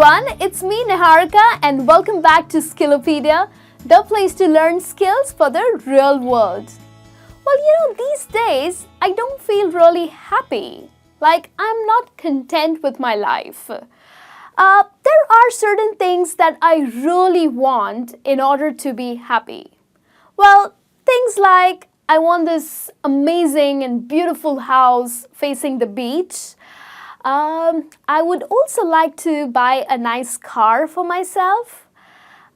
everyone, it's me Niharika and welcome back to Skillopedia, the place to learn skills for the real world. Well, these days I don't feel really happy. Like I'm not content with my life. There are certain things that I really want in order to be happy. Well, things like I want this amazing and beautiful house facing the beach. I would also like to buy a nice car for myself.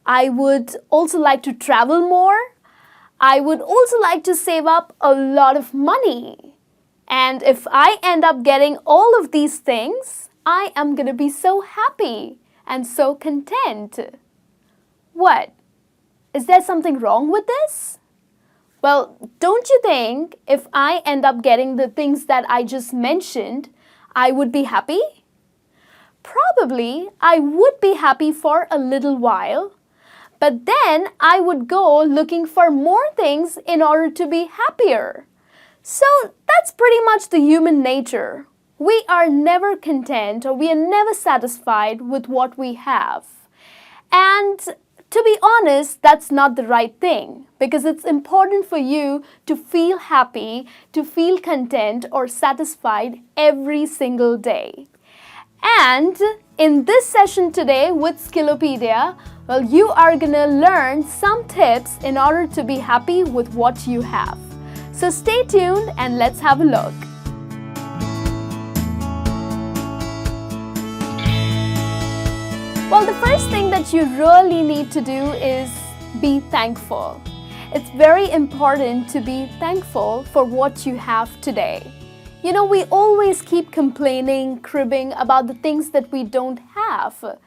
I would also like to travel more. I would also like to save up a lot of money. And if I end up getting all of these things, I am going to be so happy and so content. What? Is there something wrong with this? Well, don't you think if I end up getting the things that I just mentioned, I would be happy? Probably I would be happy for a little while, but then I would go looking for more things in order to be happier. So that's pretty much the human nature. We are never content or we are never satisfied with what we have. And to be honest, that's not the right thing because it's important for you to feel happy, to feel content or satisfied every single day. And in this session today with Skillopedia, well, you are gonna learn some tips in order to be happy with what you have. So stay tuned and let's have a look. Well, the first thing that you really need to do is be thankful. It's very important to be thankful for what you have today. We always keep complaining, cribbing about the things that we don't have.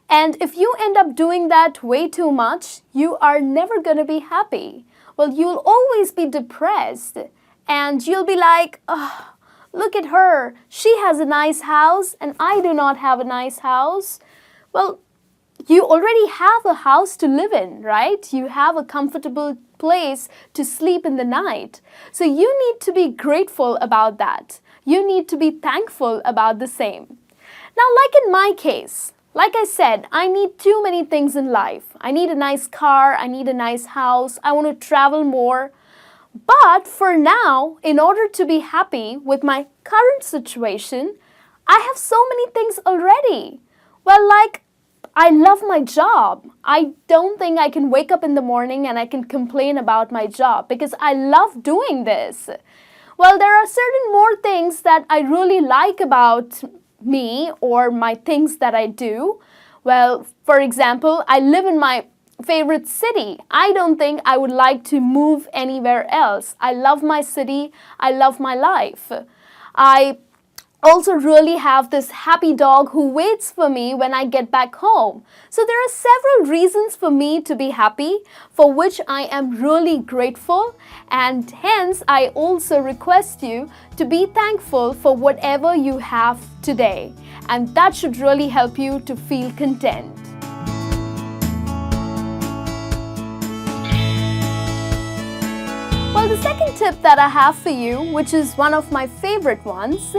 And if you end up doing that way too much, you are never going to be happy. Well, you'll always be depressed and you'll be like, oh, look at her. She has a nice house and I do not have a nice house. Well, you already have a house to live in, right? You have a comfortable place to sleep in the night. So you need to be grateful about that. You need to be thankful about the same. Now, like in my case, like I said, I need too many things in life. I need a nice car, I need a nice house, I want to travel more. But for now, in order to be happy with my current situation, I have so many things already. Well, like, I love my job. I don't think I can wake up in the morning and I can complain about my job because I love doing this. Well, there are certain more things that I really like about me or my things that I do. Well, for example, I live in my favorite city. I don't think I would like to move anywhere else. I love my city. I love my life. I also really have this happy dog who waits for me when I get back home. So there are several reasons for me to be happy, for which I am really grateful, and hence I also request you to be thankful for whatever you have today, and that should really help you to feel content. Well, the second tip that I have for you, which is one of my favorite ones,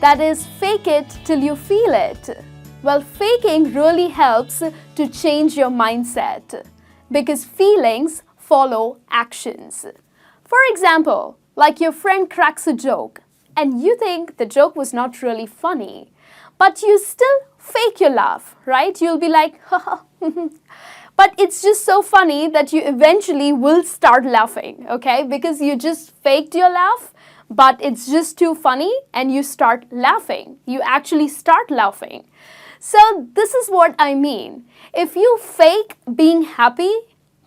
that is fake it till you feel it. Well, faking really helps to change your mindset because feelings follow actions. For example, like your friend cracks a joke and you think the joke was not really funny, but you still fake your laugh, right? You'll be like, haha. But it's just so funny that you eventually will start laughing, okay? Because you just faked your laugh, but it's just too funny and you start laughing. You actually start laughing. So this is what I mean. If you fake being happy,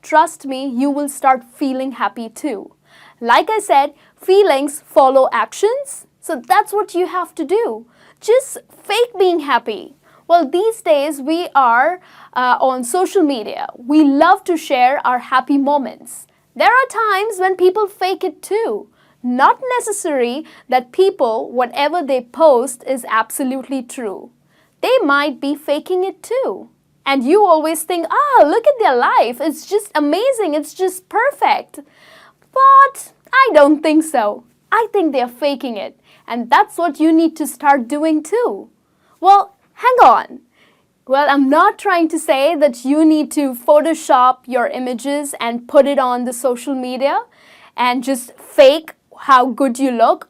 trust me, you will start feeling happy too. Like I said, feelings follow actions. So that's what you have to do. Just fake being happy. Well, these days we are on social media. We love to share our happy moments. There are times when people fake it too. Not necessary that people, whatever they post is absolutely true. They might be faking it too. And you always think, look at their life. It's just amazing. It's just perfect. But I don't think so. I think they're faking it. And that's what you need to start doing too. Well, hang on. Well, I'm not trying to say that you need to Photoshop your images and put it on the social media and just fake how good you look.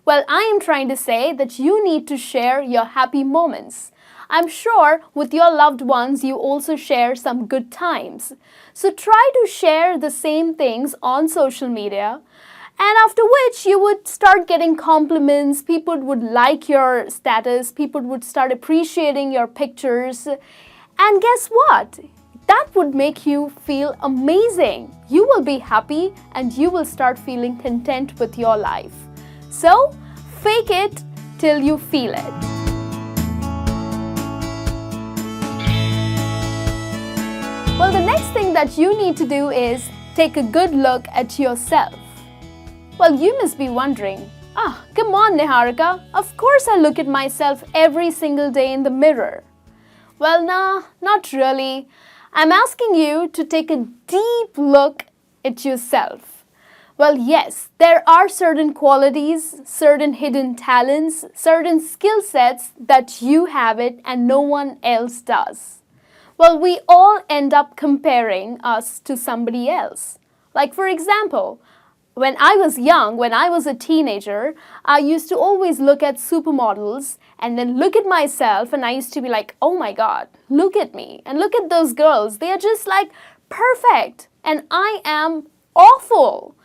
Well, I am trying to say that you need to share your happy moments. I'm sure with your loved ones you also share some good times. So try to share the same things on social media, and after which you would start getting compliments, people would like your status, people would start appreciating your pictures. And guess what? That would make you feel amazing. You will be happy and you will start feeling content with your life. So, fake it till you feel it. Well, the next thing that you need to do is take a good look at yourself. Well, you must be wondering, come on Niharika, of course I look at myself every single day in the mirror. Well, nah, not really. I'm asking you to take a deep look at yourself. Well, yes, there are certain qualities, certain hidden talents, certain skill sets that you have it and no one else does. Well, we all end up comparing us to somebody else. Like for example, when I was young, when I was a teenager, I used to always look at supermodels and then look at myself and I used to be like, oh my God, look at me and look at those girls. They are just like perfect and I am awful.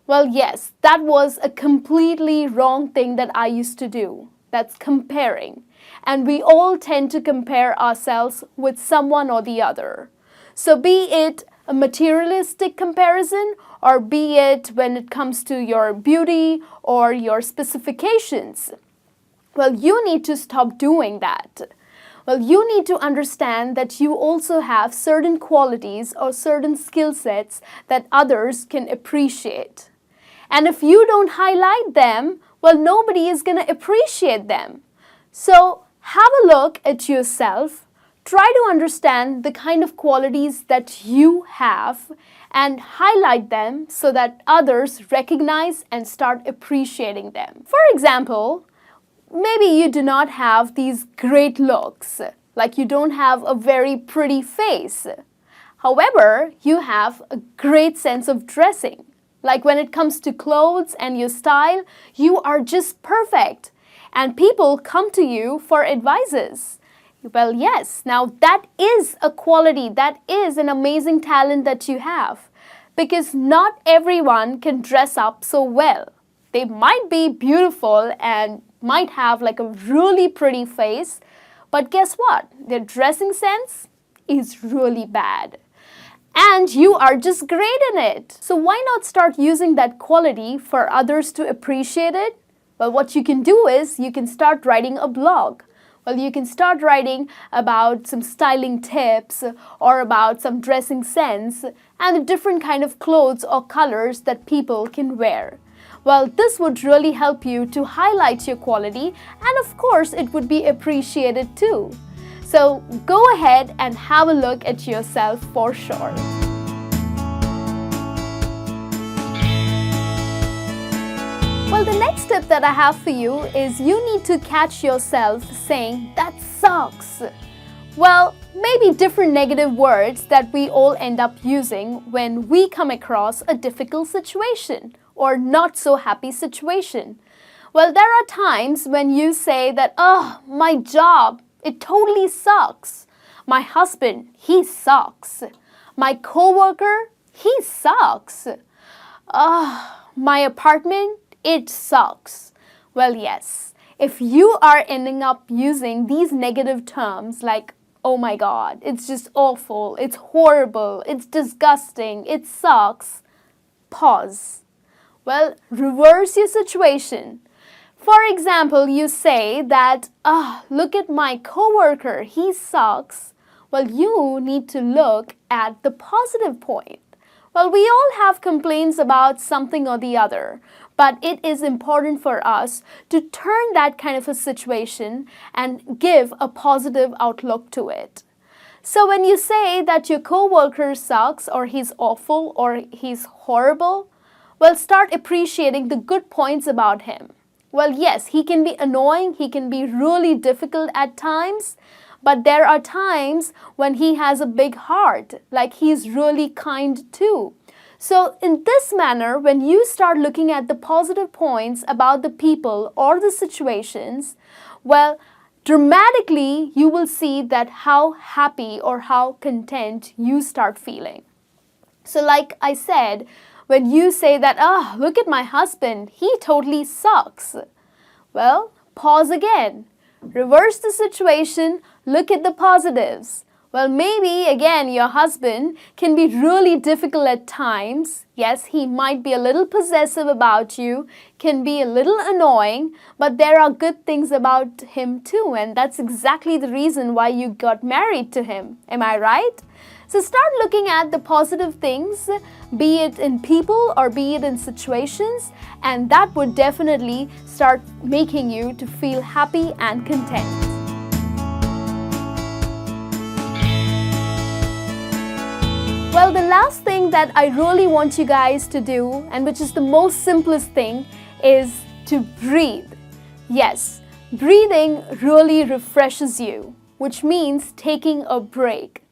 Well, yes, that was a completely wrong thing that I used to do. That's comparing. And we all tend to compare ourselves with someone or the other. So be it a materialistic comparison or be it when it comes to your beauty or your specifications. Well, you need to stop doing that. Well, you need to understand that you also have certain qualities or certain skill sets that others can appreciate. And if you don't highlight them, well, nobody is going to appreciate them. So have a look at yourself. Try to understand the kind of qualities that you have and highlight them so that others recognize and start appreciating them. For example, maybe you do not have these great looks, like you don't have a very pretty face. However, you have a great sense of dressing. Like when it comes to clothes and your style, you are just perfect. And people come to you for advices. Well, yes, now that is a quality, that is an amazing talent that you have. Because not everyone can dress up so well. They might be beautiful and might have like a really pretty face, but guess what? Their dressing sense is really bad. And you are just great in it. So why not start using that quality for others to appreciate it? Well, what you can do is you can start writing a blog. Well, you can start writing about some styling tips or about some dressing sense and the different kind of clothes or colors that people can wear. Well, this would really help you to highlight your quality and of course it would be appreciated too. So go ahead and have a look at yourself for sure. Well, the next tip that I have for you is you need to catch yourself saying, "That sucks." Well, maybe different negative words that we all end up using when we come across a difficult situation or not so happy situation. Well, there are times when you say that, "Oh, my job, it totally sucks. My husband, he sucks. My coworker, he sucks. My apartment, it sucks." Well, yes, if you are ending up using these negative terms like, "Oh my God, it's just awful, it's horrible, it's disgusting, it sucks," pause. Well, reverse your situation. For example, you say that, "Look at my coworker, he sucks." Well, you need to look at the positive point. Well, we all have complaints about something or the other, but it is important for us to turn that kind of a situation and give a positive outlook to it. So when you say that your coworker sucks or he's awful or he's horrible, well, start appreciating the good points about him. Well, yes, he can be annoying, he can be really difficult at times, But there are times when he has a big heart, like he's really kind too. So in this manner, when you start looking at the positive points about the people or the situations, well, dramatically you will see that how happy or how content you start feeling. So like I said, when you say that, oh, look at my husband, he totally sucks. Well, pause again. Reverse the situation, look at the positives. Well, maybe again your husband can be really difficult at times. Yes, he might be a little possessive about you, can be a little annoying, but there are good things about him too, and that's exactly the reason why you got married to him. Am I right? So start looking at the positive things, be it in people or be it in situations, and that would definitely start making you to feel happy and content. Well, the last thing that I really want you guys to do, and which is the most simplest thing, is to breathe. Yes, breathing really refreshes you, which means taking a break.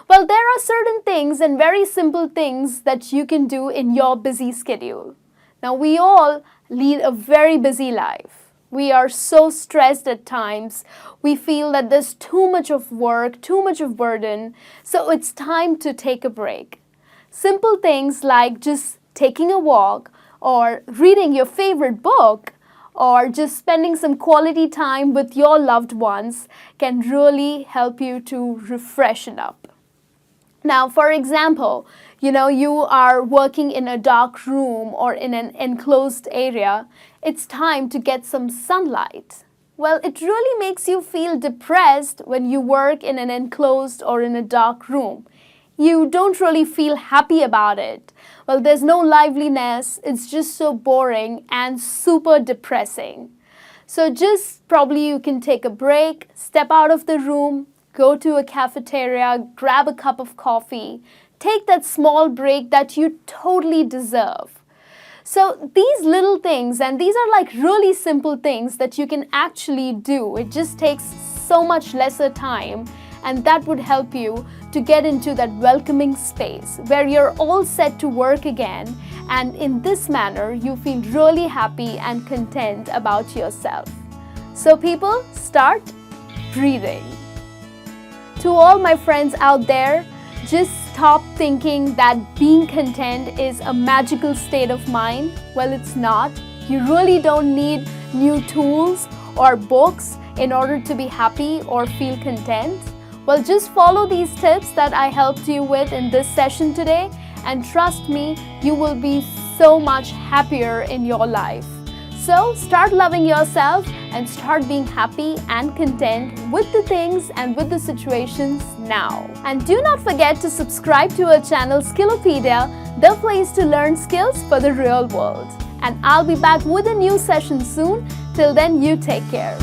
Well, there are certain things and very simple things that you can do in your busy schedule. Now, we all lead a very busy life. We are so stressed at times. We feel that there's too much of work, too much of burden. So it's time to take a break. Simple things like just taking a walk or reading your favorite book or just spending some quality time with your loved ones can really help you to refreshen up. Now, for example, you are working in a dark room or in an enclosed area. It's time to get some sunlight. Well, it really makes you feel depressed when you work in an enclosed or in a dark room. You don't really feel happy about it. Well, there's no liveliness. It's just so boring and super depressing. So just probably you can take a break, step out of the room, go to a cafeteria, grab a cup of coffee, take that small break that you totally deserve. So these little things, and these are like really simple things that you can actually do. It just takes so much lesser time, and that would help you to get into that welcoming space where you're all set to work again, and in this manner you feel really happy and content about yourself. So people, start breathing. To all my friends out there, just stop thinking that being content is a magical state of mind. Well, it's not. You really don't need new tools or books in order to be happy or feel content. Well, just follow these tips that I helped you with in this session today, and trust me, you will be so much happier in your life. So start loving yourself and start being happy and content with the things and with the situations now. And do not forget to subscribe to our channel Skillopedia, the place to learn skills for the real world. And I'll be back with a new session soon. Till then, you take care.